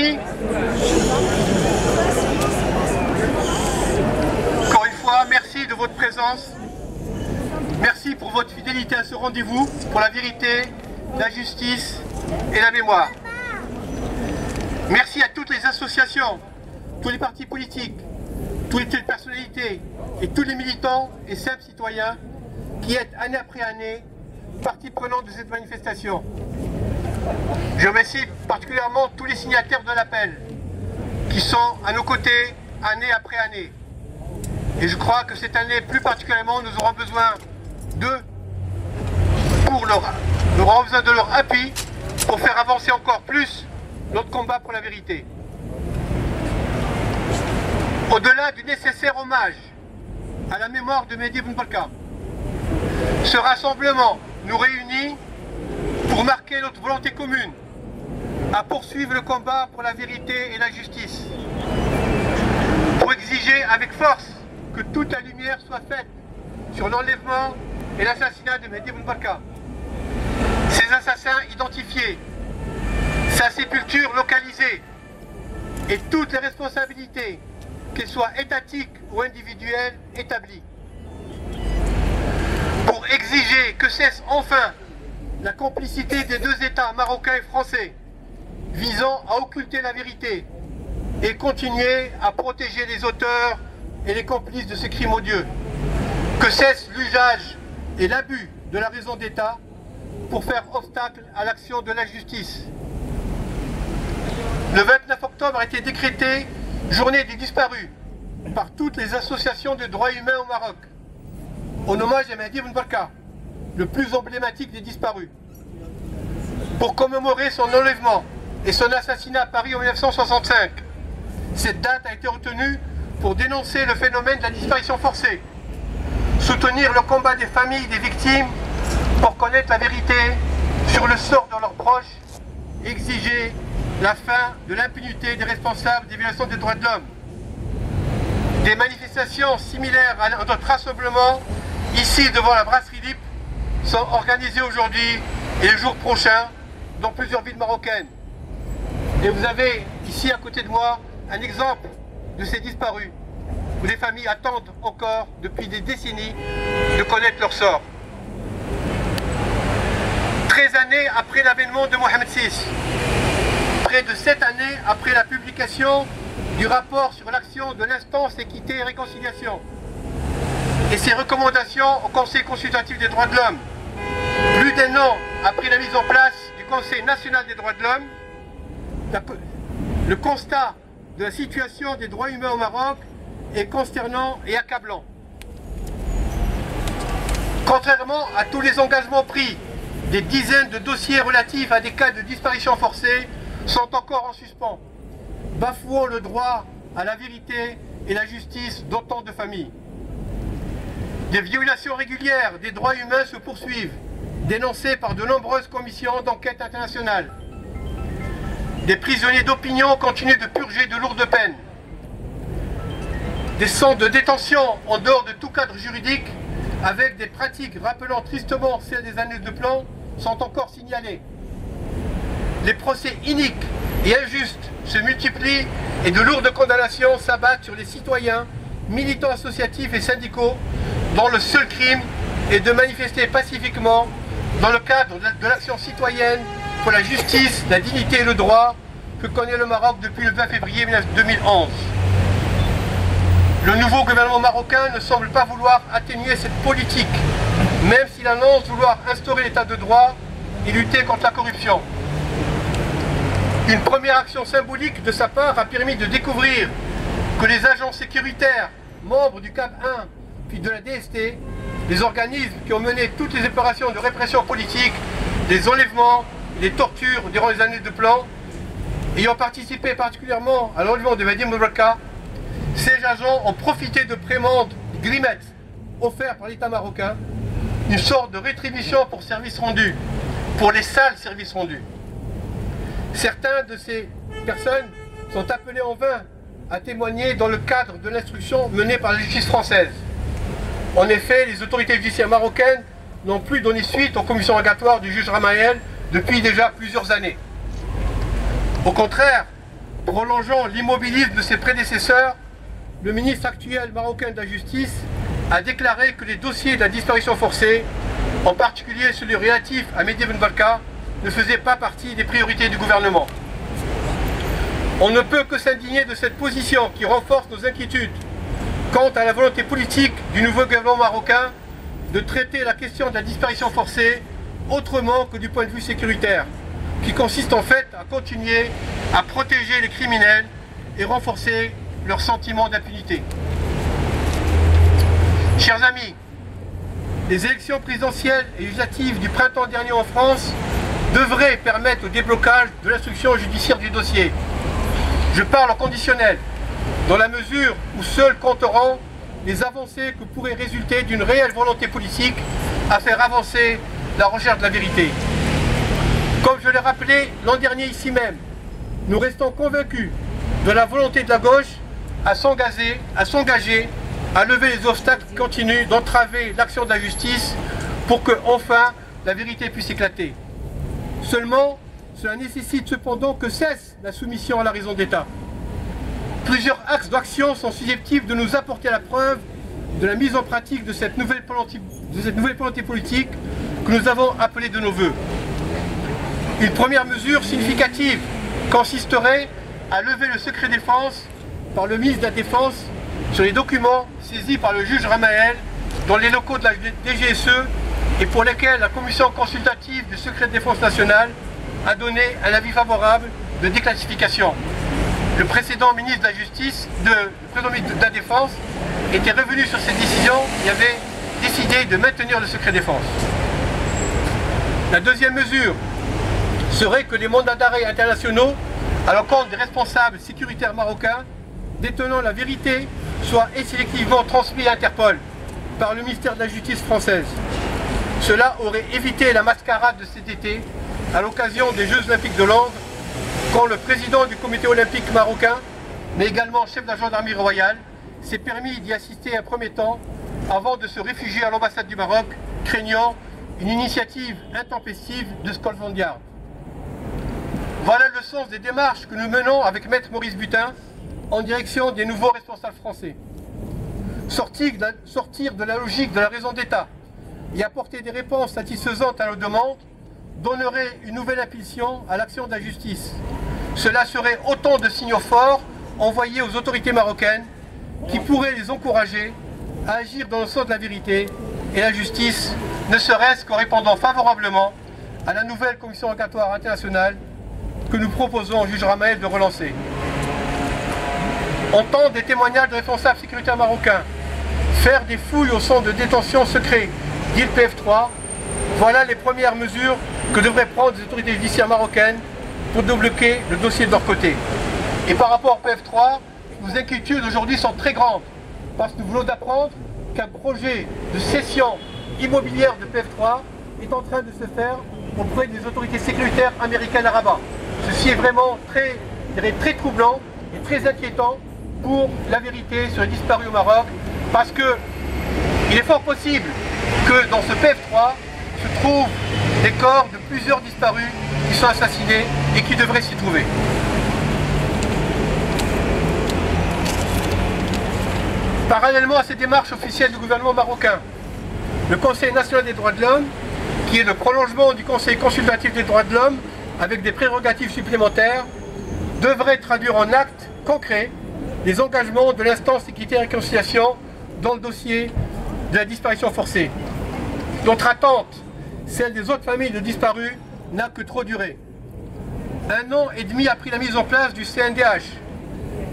réunis. Encore une fois, merci de votre présence. Merci pour votre fidélité à ce rendez-vous, pour la vérité, la justice et la mémoire. Merci à toutes les associations, tous les partis politiques, toutes les personnalités et tous les militants et simples citoyens qui êtes année après année partie prenante de cette manifestation. Je remercie particulièrement tous les signataires de l'appel qui sont à nos côtés année après année. Et je crois que cette année, plus particulièrement, nous aurons besoin d'eux nous aurons besoin de leur appui pour faire avancer encore plus notre combat pour la vérité. Au-delà du nécessaire hommage à la mémoire de Mehdi Bounbarka, ce rassemblement nous réunit pour marquer notre volonté commune à poursuivre le combat pour la vérité et la justice, pour exiger avec force que toute la lumière soit faite sur l'enlèvement et l'assassinat de Mehdi Bounbarka, ses assassins identifiés, sa sépulture localisée et toutes les responsabilités, qu'elles soient étatiques ou individuelles, établies. Pour exiger que cesse enfin la complicité des deux États marocains et français visant à occulter la vérité et continuer à protéger les auteurs et les complices de ces crimes odieux. Que cesse l'usage et l'abus de la raison d'État pour faire obstacle à l'action de la justice. Le 29 octobre a été décrété journée des disparus par toutes les associations de droits humains au Maroc, en hommage à Mehdi Bounbarka, le plus emblématique des disparus, pour commémorer son enlèvement et son assassinat à Paris en 1965. Cette date a été retenue pour dénoncer le phénomène de la disparition forcée, soutenir le combat des familles des victimes pour connaître la vérité sur le sort de leurs proches, exiger la fin de l'impunité des responsables des violations des droits de l'homme. Des manifestations similaires à notre rassemblement, ici devant la brasserie Lippe, sont organisées aujourd'hui et les jours prochains dans plusieurs villes marocaines. Et vous avez ici à côté de moi un exemple de ces disparus, où les familles attendent encore depuis des décennies de connaître leur sort. 13 années après l'avènement de Mohamed VI, près de 7 années après la publication du rapport sur l'action de l'instance équité et réconciliation et ses recommandations au Conseil consultatif des droits de l'homme, plus d'1 an après la mise en place du Conseil national des droits de l'homme, le constat de la situation des droits humains au Maroc est consternant et accablant. Contrairement à tous les engagements pris, des dizaines de dossiers relatifs à des cas de disparition forcée sont encore en suspens, bafouant le droit à la vérité et la justice d'autant de familles. Des violations régulières des droits humains se poursuivent, dénoncées par de nombreuses commissions d'enquête internationales. Des prisonniers d'opinion continuent de purger de lourdes peines. Des centres de détention en dehors de tout cadre juridique, avec des pratiques rappelant tristement celles des années de plomb, sont encore signalés. Les procès iniques et injustes se multiplient et de lourdes condamnations s'abattent sur les citoyens, militants associatifs et syndicaux dont le seul crime est de manifester pacifiquement dans le cadre de l'action citoyenne pour la justice, la dignité et le droit que connaît le Maroc depuis le 20 février 2011. Le nouveau gouvernement marocain ne semble pas vouloir atténuer cette politique, même s'il annonce vouloir instaurer l'état de droit et lutter contre la corruption. Une première action symbolique de sa part a permis de découvrir que les agents sécuritaires, membres du CAP 1 puis de la DST, les organismes qui ont mené toutes les opérations de répression politique, les enlèvements, les tortures durant les années de plomb, ayant participé particulièrement à l'enlèvement de Mehdi Bounbarka, ces agents ont profité de prébendes grimettes offertes par l'État marocain, une sorte de rétribution pour services rendus, pour les sales services rendus. Certains de ces personnes sont appelés en vain à témoigner dans le cadre de l'instruction menée par la justice française. En effet, les autorités judiciaires marocaines n'ont plus donné suite aux commissions rogatoires du juge Ramael depuis déjà plusieurs années. Au contraire, Prolongeant l'immobilisme de ses prédécesseurs, le ministre actuel marocain de la Justice a déclaré que les dossiers de la disparition forcée, en particulier celui relatif à Mehdi Ben Barka, ne faisaient pas partie des priorités du gouvernement. On ne peut que s'indigner de cette position qui renforce nos inquiétudes quant à la volonté politique du nouveau gouvernement marocain de traiter la question de la disparition forcée autrement que du point de vue sécuritaire, qui consiste en fait à continuer à protéger les criminels et renforcer leur sentiment d'impunité. Chers amis, les élections présidentielles et législatives du printemps dernier en France devraient permettre au déblocage de l'instruction judiciaire du dossier. Je parle en conditionnel, dans la mesure où seuls compteront les avancées que pourraient résulter d'une réelle volonté politique à faire avancer la recherche de la vérité. Comme je l'ai rappelé l'an dernier ici même, nous restons convaincus de la volonté de la gauche à s'engager, à lever les obstacles qui continuent d'entraver l'action de la justice pour que, enfin, la vérité puisse éclater. Seulement, cela nécessite cependant que cesse la soumission à la raison d'État. Plusieurs axes d'action sont susceptibles de nous apporter la preuve de la mise en pratique de cette nouvelle volonté politique que nous avons appelée de nos voeux. Une première mesure significative consisterait à lever le secret défense par le ministre de la Défense sur les documents saisis par le juge Ramael dans les locaux de la DGSE et pour lesquels la commission consultative du secret de défense nationale a donné un avis favorable de déclassification. Le précédent ministre de la Justice, le précédent ministre de la Défense, était revenu sur cette décision et avait décidé de maintenir le secret défense. La deuxième mesure serait que les mandats d'arrêt internationaux à l'encontre des responsables sécuritaires marocains détenant la vérité soient sélectivement transmis à Interpol par le ministère de la Justice française. Cela aurait évité la mascarade de cet été à l'occasion des Jeux Olympiques de Londres, quand le président du comité olympique marocain, mais également chef de la gendarmerie royale, s'est permis d'y assister un premier temps avant de se réfugier à l'ambassade du Maroc, craignant une initiative intempestive de Scotland Yard. Voilà le sens des démarches que nous menons avec Maître Maurice Butin en direction des nouveaux responsables français. Sortir de la logique de la raison d'État et apporter des réponses satisfaisantes à nos demandes donnerait une nouvelle impulsion à l'action de la justice. Cela serait autant de signaux forts envoyés aux autorités marocaines qui pourraient les encourager à agir dans le sens de la vérité et la justice, ne serait-ce qu'en répondant favorablement à la nouvelle commission rogatoire internationale que nous proposons au juge Ramael de relancer. Entendre des témoignages de responsables sécuritaires marocains, faire des fouilles au centre de détention secret d'île PF3, voilà les premières mesures que devraient prendre les autorités judiciaires marocaines pour débloquer le dossier de leur côté. Et par rapport au PF3, nos inquiétudes aujourd'hui sont très grandes, parce que nous voulons apprendre qu'un projet de cession immobilière de PF3 est en train de se faire auprès des autorités sécuritaires américaines à Rabat. Ceci est vraiment très troublant et très inquiétant pour la vérité sur les disparus au Maroc, parce qu'il est fort possible que dans ce PF3 se trouvent des corps de plusieurs disparus qui sont assassinés et qui devraient s'y trouver. Parallèlement à ces démarches officielles du gouvernement marocain, le Conseil national des droits de l'homme, qui est le prolongement du Conseil consultatif des droits de l'homme avec des prérogatives supplémentaires, devrait traduire en actes concrets les engagements de l'instance équité et réconciliation dans le dossier de la disparition forcée. Notre attente, celle des autres familles de disparus, n'a que trop duré. 1 an et demi après la mise en place du CNDH,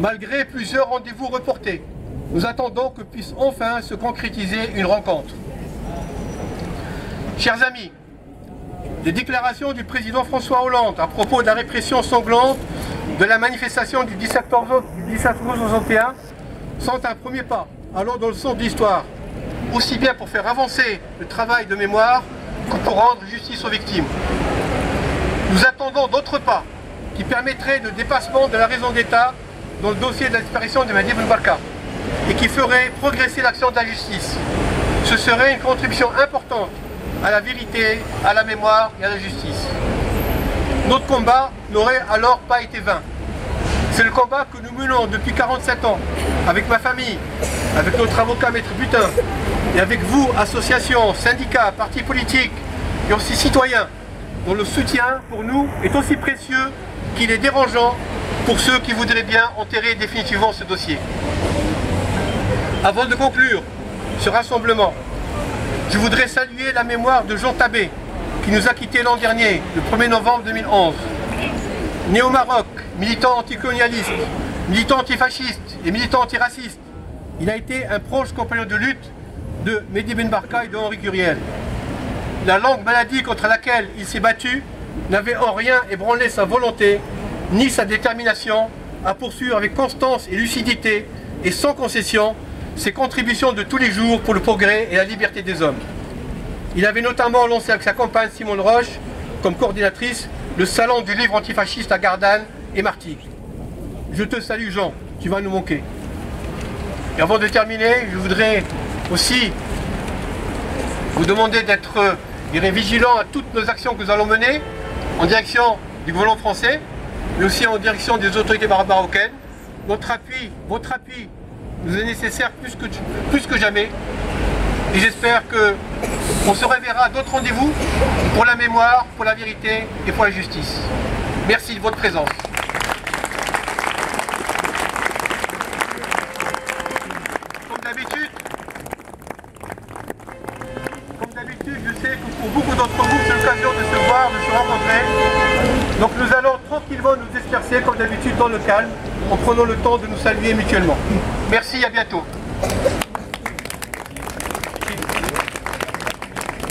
malgré plusieurs rendez-vous reportés, nous attendons que puisse enfin se concrétiser une rencontre. Chers amis, les déclarations du président François Hollande à propos de la répression sanglante de la manifestation du 17 octobre 1961 sont un premier pas allant dans le sens de l'histoire, aussi bien pour faire avancer le travail de mémoire que pour rendre justice aux victimes. Nous attendons d'autres pas qui permettraient le dépassement de la raison d'État dans le dossier de la disparition de Mehdi Ben Barka et qui feraient progresser l'action de la justice. Ce serait une contribution importante à la vérité, à la mémoire et à la justice. Notre combat n'aurait alors pas été vain. C'est le combat que nous menons depuis 47 ans, avec ma famille, avec notre avocat Maître Butin, et avec vous, associations, syndicats, partis politiques, et aussi citoyens, dont le soutien pour nous est aussi précieux qu'il est dérangeant pour ceux qui voudraient bien enterrer définitivement ce dossier. Avant de conclure ce rassemblement, je voudrais saluer la mémoire de Jean Tabé, qui nous a quittés l'an dernier, le 1er novembre 2011. Né au Maroc, militant anticolonialiste, militant antifasciste et militant antiraciste, il a été un proche compagnon de lutte de Mehdi Ben Barka et de Henri Curiel. La longue maladie contre laquelle il s'est battu n'avait en rien ébranlé sa volonté, ni sa détermination à poursuivre avec constance et lucidité et sans concession ses contributions de tous les jours pour le progrès et la liberté des hommes. Il avait notamment lancé avec sa compagne Simone Roche, comme coordinatrice, le salon du livre antifasciste à Gardanne et Martigues. Je te salue Jean, tu vas nous manquer. Et avant de terminer, je voudrais aussi vous demander d'être vigilants à toutes nos actions que nous allons mener en direction du gouvernement français, mais aussi en direction des autorités marocaines. Votre appui nous est nécessaire plus que jamais. Et j'espère qu'on se reverra à d'autres rendez-vous pour la mémoire, pour la vérité et pour la justice. Merci de votre présence. Comme d'habitude, je sais que pour beaucoup d'entre vous, c'est l'occasion de se voir, de se rencontrer. Donc nous allons tranquillement nous disperser, comme d'habitude, dans le calme, en prenant le temps de nous saluer mutuellement. Merci, à bientôt.